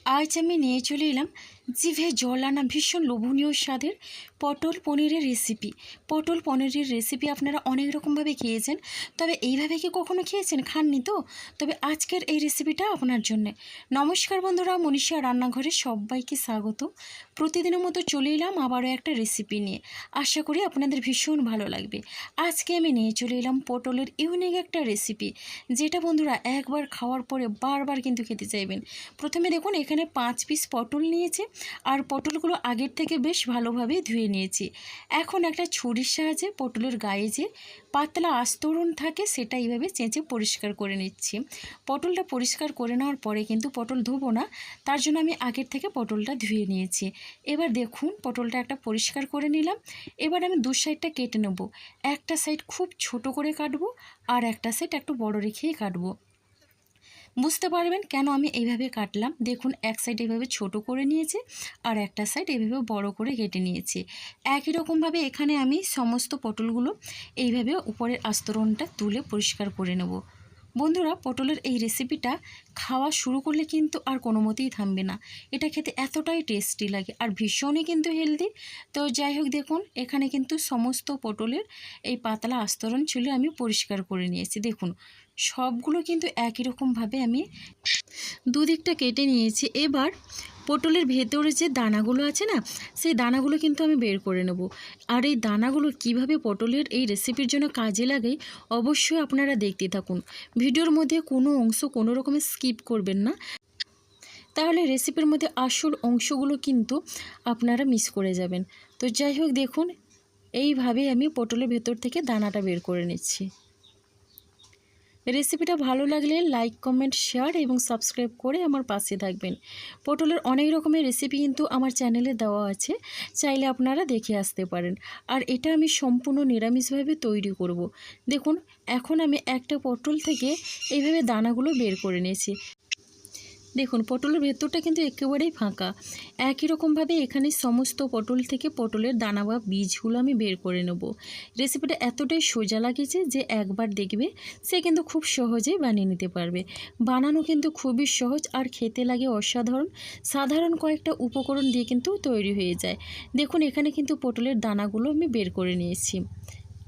আজ আমি নিয়ে চলে এলাম জিভে জল আনা ভীষণ লোভনীয় স্বাদের পটল পনিরের রেসিপি। পটল পনিরের রেসিপি আপনারা অনেক রকমভাবে খেয়েছেন, তবে এইভাবে কি কখনো খেয়েছেন? খাননি তো? তবে আজকের এই রেসিপিটা আপনার জন্যে। নমস্কার বন্ধুরা, মনীষা রান্নাঘরে সবাইকে স্বাগত। প্রতিদিনের মতো চলে এলাম আবারও একটা রেসিপি নিয়ে। আশা করি আপনাদের ভীষণ ভালো লাগবে। আজকে আমি নিয়ে চলে এলাম পটলের ইউনিক একটা রেসিপি, যেটা বন্ধুরা একবার খাওয়ার পরে বারবার কিন্তু খেতে চাইবেন। প্রথমে দেখুন, এখানে 5 পিস পটল নিয়েছি, আর পটলগুলো আগের থেকে বেশ ভালোভাবে ধুয়ে নিয়েছি। এখন একটা ছুরির সাহায্যে পটলের গায়ে যে পাতলা আস্তরণ থাকে সেটা এইভাবে চেঁচে পরিষ্কার করে নিচ্ছি। পটলটা পরিষ্কার করে নেওয়ার পরে কিন্তু পটল ধোবো না, তার জন্য আমি আগের থেকে পটলটা ধুয়ে নিয়েছি। এবার দেখুন, পটলটা একটা পরিষ্কার করে নিলাম। এবার আমি দু সাইডটা কেটে নেব। একটা সাইড খুব ছোট করে কাটবো, আর একটা সাইড একটু বড় রেখেই কাটবো। বুঝতে পারবেন কেন আমি এইভাবে কাটলাম। দেখুন, এক সাইড এইভাবে ছোট করে নিয়েছি, আর একটা সাইড এইভাবে বড় করে কেটে নিয়েছি। একই রকমভাবে এখানে আমি সমস্ত পটলগুলো এইভাবে উপরের আস্তরণটা তুলে পরিষ্কার করে নেব। বন্ধুরা, পটলের এই রেসিপিটা খাওয়া শুরু করলে কিন্তু আর কোনো মতেই থামবে না। এটা খেতে এতটাই টেস্টি লাগে, আর ভীষণই কিন্তু হেলদি। তো যাই হোক, দেখুন এখানে কিন্তু সমস্ত পটলের এই পাতলা আস্তরণ চুলে আমি পরিষ্কার করে নিয়েছি। দেখুন, সবগুলো কিন্তু একই রকমভাবে আমি দুদিকটা কেটে নিয়েছি। এবার পটলের ভেতরে যে দানাগুলো আছে না, সেই দানাগুলো কিন্তু আমি বের করে নেব। আর এই দানাগুলো কিভাবে পটলের এই রেসিপির জন্য কাজে লাগে অবশ্যই আপনারা দেখতে থাকুন। ভিডিওর মধ্যে কোনো অংশ কোনো রকমের স্কিপ করবেন না, তাহলে রেসিপির মধ্যে আসল অংশগুলো কিন্তু আপনারা মিস করে যাবেন। তো যাই হোক, দেখুন এইভাবে আমি পটলের ভেতর থেকে দানাটা বের করে নিচ্ছি। রেসিপিটা ভালো লাগলে লাইক, কমেন্ট, শেয়ার এবং সাবস্ক্রাইব করে আমার পাশে থাকবেন। পটলের অনেক রকমের রেসিপি কিন্তু আমার চ্যানেলে দেওয়া আছে, চাইলে আপনারা দেখে আসতে পারেন। আর এটা আমি সম্পূর্ণ নিরামিষভাবে তৈরি করব। দেখুন, এখন আমি একটা পটল থেকে এইভাবে দানাগুলো বের করে নিয়েছি। দেখুন, পটলের ভেতরটা কিন্তু একেবারেই ফাঁকা। একই রকমভাবে এখানে সমস্ত পটল থেকে পটলের দানা বা বীজগুলো আমি বের করে নেব। রেসিপিটা এতটাই সোজা লাগেছে যে একবার দেখবে সে কিন্তু খুব সহজেই বানিয়ে নিতে পারবে। বানানো কিন্তু খুবই সহজ, আর খেতে লাগে অসাধারণ। সাধারণ কয়েকটা উপকরণ দিয়ে কিন্তু তৈরি হয়ে যায়। দেখুন, এখানে কিন্তু পটলের দানাগুলো আমি বের করে নিয়েছি,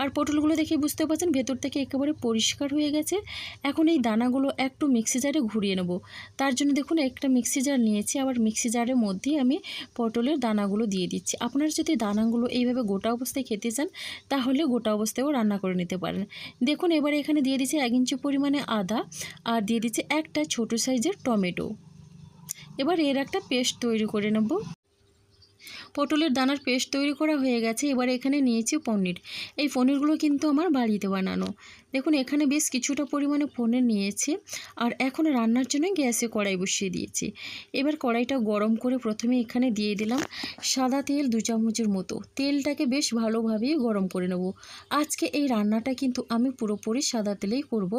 আর পটলগুলো দেখে বুঝতে পারছেন ভেতর থেকে একেবারে পরিষ্কার হয়ে গেছে। এখন এই দানাগুলো একটু মিক্সি জারে ঘুরিয়ে নেব। তার জন্য দেখুন, একটা মিক্সি জার নিয়েছি, আবার মিক্সি জারের মধ্যেই আমি পটলের দানাগুলো দিয়ে দিচ্ছি। আপনারা যদি দানাগুলো এইভাবে গোটা অবস্থায় খেতে চান, তাহলে গোটা অবস্থায়ও রান্না করে নিতে পারেন। দেখুন, এবারে এখানে দিয়ে দিচ্ছি 1 ইঞ্চি পরিমাণে আদা, আর দিয়ে দিচ্ছি একটা ছোট সাইজের টমেটো। এবার এর একটা পেস্ট তৈরি করে নেব। পটলের দানার পেস্ট তৈরি করা হয়ে গেছে। এবার এখানে নিয়েছি পনির। এই পনিরগুলো কিন্তু আমার বাড়িতে বানানো। দেখুন, এখানে বেশ কিছুটা পরিমাণে পনির নিয়েছি, আর এখন রান্নার জন্য গ্যাসে কড়াই বসিয়ে দিয়েছি। এবার কড়াইটা গরম করে প্রথমে এখানে দিয়ে দিলাম সাদা তেল 2 চামচের মতো। তেলটাকে বেশ ভালোভাবেই গরম করে নেব। আজকে এই রান্নাটা কিন্তু আমি পুরোপুরি সাদা তেলেই করব।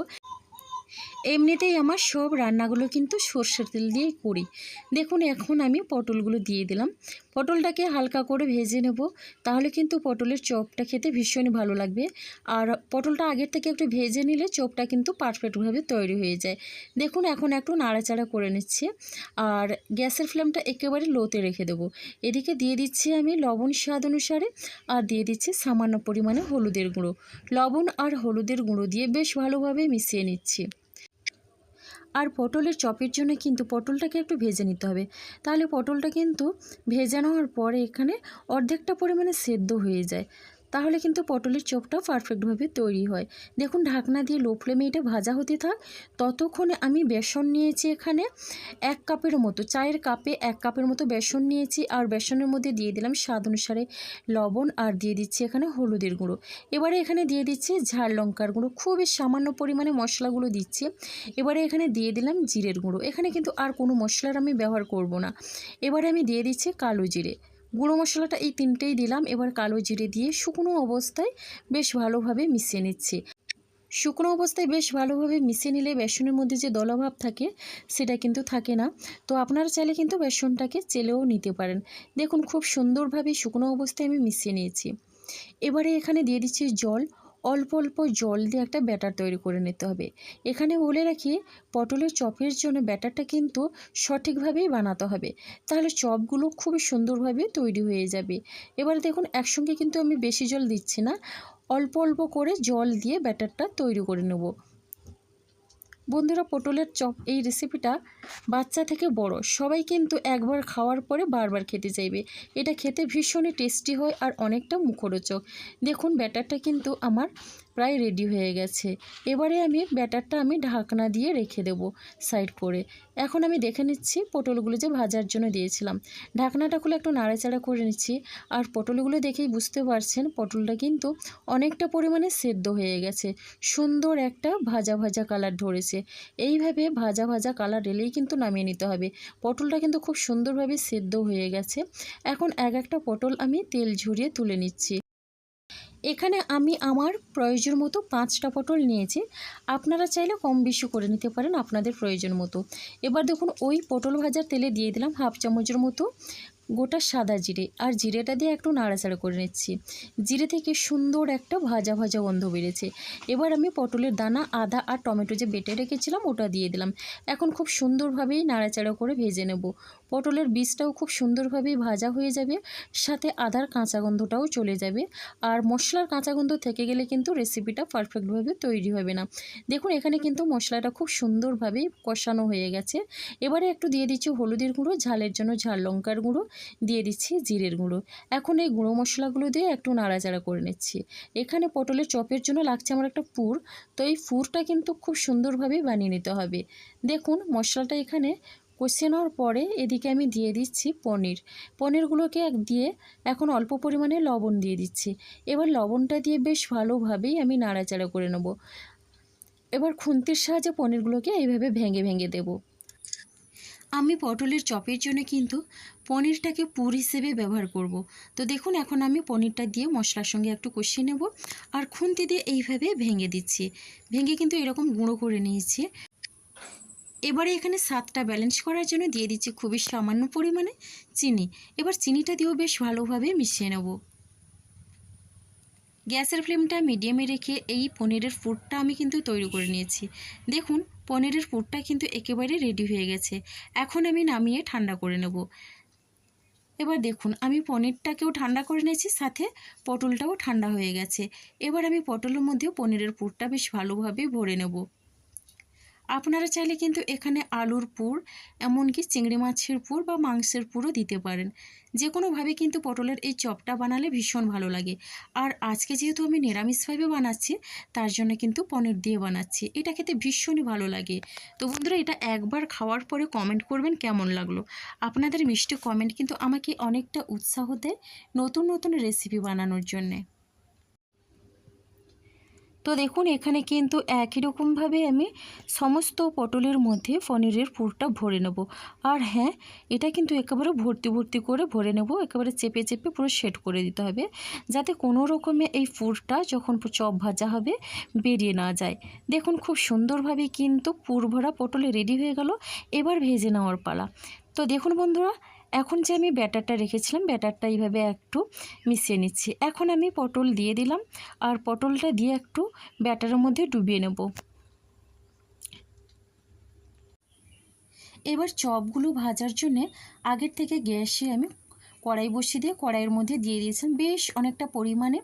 এমনিতেই আমার সব রান্নাগুলো কিন্তু সর্ষের তেল দিয়েই করি। দেখুন, এখন আমি পটলগুলো দিয়ে দিলাম। পটলটাকে হালকা করে ভেজে নেব, তাহলে কিন্তু পটলের চপটা খেতে ভীষণই ভালো লাগবে। আর পটলটা আগের থেকে একটু ভেজে নিলে চপটা কিন্তু পারফেক্টভাবে তৈরি হয়ে যায়। দেখুন, এখন একটু নাড়াচাড়া করে নিচ্ছি, আর গ্যাসের ফ্লেমটা একেবারে লোতে রেখে দেবো। এদিকে দিয়ে দিচ্ছি আমি লবণ স্বাদ অনুসারে, আর দিয়ে দিচ্ছি সামান্য পরিমাণে হলুদের গুঁড়ো। লবণ আর হলুদের গুঁড়ো দিয়ে বেশ ভালোভাবে মিশিয়ে নিচ্ছি। আর পটলের চপের জন্য কিন্তু পটলটাকে একটু ভেজে নিতে হবে, তাহলে পটলটা কিন্তু ভেজে নেওয়ার পরে এখানে অর্ধেকটা পরিমাণে সেদ্ধ হয়ে যায়, তাহলে কিন্তু পটলের চপটা পারফেক্টভাবে তৈরি হয়। দেখুন, ঢাকনা দিয়ে লো ফ্লেমে এটা ভাজা হতে থাক। ততক্ষণে আমি বেসন নিয়েছি এখানে 1 কাপের মতো, চায়ের কাপে 1 কাপের মতো বেসন নিয়েছি, আর বেসনের মধ্যে দিয়ে দিলাম স্বাদ অনুসারে লবণ, আর দিয়ে দিচ্ছি এখানে হলুদের গুঁড়ো। এবারে এখানে দিয়ে দিচ্ছি ঝাল লঙ্কার গুঁড়ো, খুবই সামান্য পরিমাণে মশলাগুলো দিচ্ছি। এবারে এখানে দিয়ে দিলাম জিরের গুঁড়ো। এখানে কিন্তু আর কোনো মশলার আমি ব্যবহার করব না। এবারে আমি দিয়ে দিচ্ছি কালো জিরে গুঁড়ো মশলাটা, এই 3টেই দিলাম। এবার কালো জিরে দিয়ে শুকনো অবস্থায় বেশ ভালোভাবে মিশিয়ে নিচ্ছি। শুকনো অবস্থায় বেশ ভালোভাবে মিশিয়ে নিলে বেসনের মধ্যে যে দলাভাব থাকে সেটা কিন্তু থাকে না। তো আপনারা চাইলে কিন্তু বেসনটাকে চেলেও নিতে পারেন। দেখুন, খুব সুন্দরভাবে শুকনো অবস্থায় আমি মিশিয়ে নিয়েছি। এবারে এখানে দিয়ে দিচ্ছি জল। অল্প অল্প জল দিয়ে একটা ব্যাটার তৈরি করে নিতে হবে। এখানে বলে রাখি, পটলের চপের জন্য ব্যাটারটা কিন্তু সঠিকভাবেই বানাতে হবে, তাহলে চপগুলো খুবই সুন্দরভাবে তৈরি হয়ে যাবে। এবার দেখুন একসঙ্গে কিন্তু আমি বেশি জল দিচ্ছি না, অল্প অল্প করে জল দিয়ে ব্যাটারটা তৈরি করে নেব। বন্ধুরা, পটলের চপ এই রেসিপিটা বাচ্চা থেকে বড় সবাই কিন্তু একবার খাওয়ার পরে বারবার খেতে চাইবে। এটা খেতে ভীষণই টেস্টি হয় আর অনেকটা মুখরোচক। দেখুন ব্যাটারটা কিন্তু আমার প্রায় রেডি হয়ে গেছে। এবারে ব্যাটারটা ঢাকনা দিয়ে রেখে দেব সাইড করে। এখন আমি দেখে নিচ্ছি পটলগুলো যে ভাজার জন্য দিয়েছিলাম, ঢাকনাটা খুলে একটু নাড়াচাড়া করে নিচ্ছি। আর পটলগুলো দেখেই বুঝতে পারছেন পটলটা কিন্তু অনেকটা পরিমাণে সেদ্ধ হয়ে গেছে, সুন্দর একটা ভাজা ভাজা কালার ধরেছে। এইভাবে ভাজা ভাজা কালার এলেই কিন্তু নামিয়ে নিতে হবে। পটলটা কিন্তু খুব সুন্দরভাবে সেদ্ধ হয়ে গেছে। এখন এক একটা পটল আমি তেল ঝরিয়ে তুলে নিচ্ছি। এখানে আমি আমার প্রয়োজন মতো 5টা পটল নিয়েছি, আপনারা চাইলে কম বেশি করে নিতে পারেন আপনাদের প্রয়োজন মতো। এবার দেখুন ওই পটল ভাজার তেলে দিয়ে দিলাম 1/2 চামচের মতো গোটা সাদা জিরে, আর জিরেটা দিয়ে একটু নাড়াচাড়া করে নিচ্ছি। জিরে থেকে সুন্দর একটা ভাজা ভাজা গন্ধ বেরিয়েছে। এবার আমি পটলের দানা, আদা আর টমেটো যে বেটে রেখেছিলাম ওটা দিয়ে দিলাম। এখন খুব সুন্দরভাবেই নাড়াচাড়া করে ভেজে নেব। পটলের বীজটাও খুব সুন্দরভাবেই ভাজা হয়ে যাবে, সাথে আদার কাঁচা গন্ধটাও চলে যাবে। আর মশলার কাঁচা গন্ধ থেকে গেলে কিন্তু রেসিপিটা পারফেক্টভাবে তৈরি হবে না। দেখুন এখানে কিন্তু মশলাটা খুব সুন্দরভাবেই কষানো হয়ে গেছে। এবারে একটু দিয়ে দিচ্ছি হলুদের গুঁড়ো, ঝালের জন্য ঝাল লঙ্কার গুঁড়ো, দিয়ে দিচ্ছি জিরের গুঁড়ো। এখন এই গুঁড়ো মশলাগুলো দিয়ে একটু নাড়াচাড়া করে নিচ্ছি। এখানে পটলের চপের জন্য লাগছে আমার একটা পুর, তো এই পুরটা কিন্তু খুব সুন্দরভাবেই বানিয়ে নিতে হবে। দেখুন মশলাটা এখানে কষিয়ে নেওয়ার পরে এদিকে আমি দিয়ে দিচ্ছি পনিরগুলোকে দিয়ে এখন অল্প পরিমাণে লবণ দিয়ে দিচ্ছি। এবার লবণটা দিয়ে বেশ ভালোভাবেই আমি নাড়াচাড়া করে নেব। এবার খুন্তির সাহায্যে পনিরগুলোকে এইভাবে ভেঙে ভেঙে দেব। আমি পটলের চপের জন্য কিন্তু পনিরটাকে পুর হিসেবে ব্যবহার করব। তো দেখুন এখন আমি পনিরটা দিয়ে মশলার সঙ্গে একটু কষিয়ে নেব, আর খুন্তি দিয়ে এইভাবে ভেঙে দিচ্ছি। ভেঙে কিন্তু এরকম গুঁড়ো করে নিয়েছি। এবারে এখানে স্বাদটা ব্যালেন্স করার জন্য দিয়ে দিচ্ছি খুবই সামান্য পরিমাণে চিনি। এবার চিনিটা দিয়েও বেশ ভালোভাবে মিশিয়ে নেব। গ্যাসের ফ্লেমটা মিডিয়ামে রেখে এই পনিরের পুরটা আমি কিন্তু তৈরি করে নিয়েছি। দেখুন পনিরের পুরটা কিন্তু একেবারে রেডি হয়ে গেছে। এখন আমি নামিয়ে ঠান্ডা করে নেব। এবার দেখুন আমি পনিরটাকেও ঠান্ডা করে নিয়েছি, সাথে পটলটাও ঠান্ডা হয়ে গেছে। এবার আমি পটলের মধ্যেও পনিরের পুরটা বেশ ভালোভাবে ভরে নেব। আপনারা চাইলে কিন্তু এখানে আলুর পুর, এমনকি চিংড়ি মাছের পুর বা মাংসের পুরও দিতে পারেন। যে কোনোভাবে কিন্তু পটলের এই চপটা বানালে ভীষণ ভালো লাগে। আর আজকে যেহেতু আমি নিরামিষভাবে বানাচ্ছি, তার জন্য কিন্তু পনির দিয়ে বানাচ্ছি। এটা খেতে ভীষণই ভালো লাগে। তো বন্ধুরা, এটা একবার খাওয়ার পরে কমেন্ট করবেন কেমন লাগলো। আপনাদের মিষ্টি কমেন্ট কিন্তু আমাকে অনেকটা উৎসাহ দেয় নতুন নতুন রেসিপি বানানোর জন্যে। তো দেখুন এখানে কিন্তু একই রকমভাবে আমি সমস্ত পটলের মধ্যে পনিরের পুরটা ভরে নেব। আর হ্যাঁ, এটা কিন্তু একেবারে ভর্তি ভর্তি করে ভরে নেব, একেবারে চেপে চেপে পুরো সেট করে দিতে হবে, যাতে কোনো রকমে এই পুরটা যখন চপ ভাজা হবে বেরিয়ে না যায়। দেখুন খুব সুন্দরভাবে কিন্তু পুর ভরা পটলে রেডি হয়ে গেল। এবার ভেজে নেওয়ার পালা। তো দেখুন বন্ধুরা, এখন যে আমি ব্যাটারটা রেখেছিলাম, ব্যাটারটা এইভাবে একটু মিশিয়ে নিচ্ছি। এখন আমি পটল দিয়ে দিলাম, আর পটলটা দিয়ে একটু ব্যাটারের মধ্যে ডুবিয়ে নেব। এবার চপগুলো ভাজার জন্যে আগের থেকে গ্যাসে আমি কড়াই বসিয়ে দিয়ে কড়াইয়ের মধ্যে দিয়ে দিয়েছিলাম বেশ অনেকটা পরিমাণে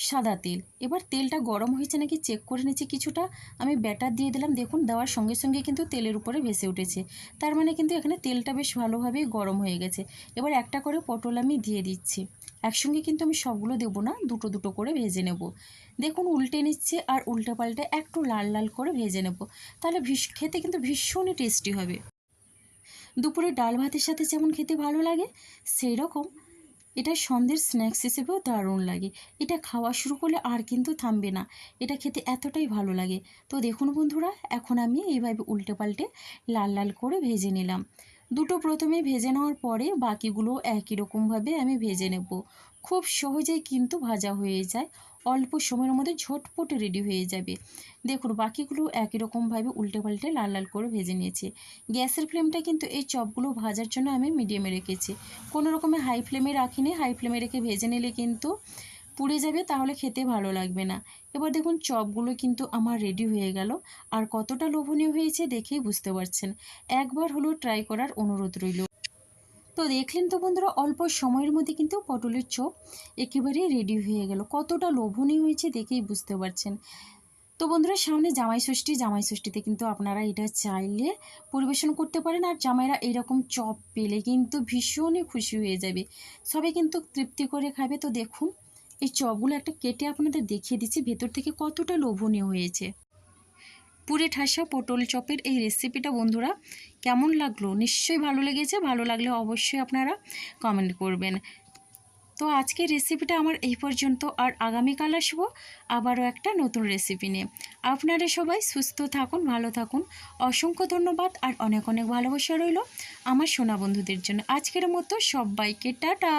সাদা তেল। এবার তেলটা গরম হয়েছে নাকি চেক করে নিচ্ছি। কিছুটা আমি ব্যাটার দিয়ে দিলাম। দেখুন দেওয়ার সঙ্গে সঙ্গে কিন্তু তেলের উপরে ভেসে উঠেছে, তার মানে কিন্তু এখানে তেলটা বেশ ভালোভাবেই গরম হয়ে গেছে। এবার একটা করে পটল আমি দিয়ে দিচ্ছি। একসঙ্গে কিন্তু আমি সবগুলো দেবো না, দুটো দুটো করে ভেজে নেব। দেখুন উল্টে নিচ্ছে আর উল্টে পাল্টে একটু লাল লাল করে ভেজে নেব, তাহলে খেতে কিন্তু ভীষণই টেস্টি হবে। দুপুরে ডাল ভাতের সাথে যেমন খেতে ভালো লাগে, সেই রকম এটা সন্ধ্যের স্ন্যাক্স হিসেবেও দারুণ লাগে। এটা খাওয়া শুরু করলে আর কিন্তু থামবে না, এটা খেতে এতটাই ভালো লাগে। তো দেখুন বন্ধুরা, এখন আমি এইভাবে উল্টে পাল্টে লাল লাল করে ভেজে নিলাম। দুটো প্রথমে ভেজে নেওয়ার পরে বাকিগুলো একই রকমভাবে আমি ভেজে নেব। খুব সহজেই কিন্তু ভাজা হয়ে যায়, অল্প সময়ের মধ্যে ঝটপট রেডি হয়ে যাবে। দেখুন বাকিগুলো একই রকমভাবে উল্টে পাল্টে লাল লাল করে ভেজে নিয়েছি। গ্যাসের ফ্লেমটা কিন্তু এই চপগুলো ভাজার জন্য আমি মিডিয়ামে রেখেছি, কোনো রকমের হাই ফ্লেমে রাখিনি। হাই ফ্লেমে রেখে ভেজে নিলে কিন্তু পুড়ে যাবে, তাহলে খেতে ভালো লাগবে না। এবার দেখুন চপগুলো কিন্তু আমার রেডি হয়ে গেল। আর কতটা লোভনীয় হয়েছে দেখেই বুঝতে পারছেন। একবার হলেও ট্রাই করার অনুরোধ রইল। তো দেখলেন তো বন্ধুরা, অল্প সময়ের মধ্যে কিন্তু পটলের চপ একেবারেই রেডি হয়ে গেল। কতটা লোভনীয় হয়েছে দেখেই বুঝতে পারছেন। তো বন্ধুরা, সামনে জামাই ষষ্ঠীতে কিন্তু আপনারা এটা চাইলে পরিবেশন করতে পারেন। আর জামাইরা এইরকম চপ পেলে কিন্তু ভীষণই খুশি হয়ে যাবে। সবাই কিন্তু তৃপ্তি করে খাবে। তো দেখুন, এই চপগুলো একটা কেটে আপনাদের দেখিয়ে দিচ্ছি ভেতর থেকে কতটা লোভনীয় হয়েছে। পুরে ঠাসা পটল চপের এই রেসিপিটা বন্ধুরা কেমন লাগলো? নিশ্চয়ই ভালো লেগেছে। ভালো লাগলে অবশ্যই আপনারা কমেন্ট করবেন। তো আজকের রেসিপিটা আমার এই পর্যন্ত। আর আগামীকাল আসবো আবারও একটা নতুন রেসিপি নিয়ে। আপনারা সবাই সুস্থ থাকুন, ভালো থাকুন। অসংখ্য ধন্যবাদ আর অনেক অনেক ভালোবাসা রইল আমার সোনা বন্ধুদের জন্য। আজকের মতো সবাইকে টাটা।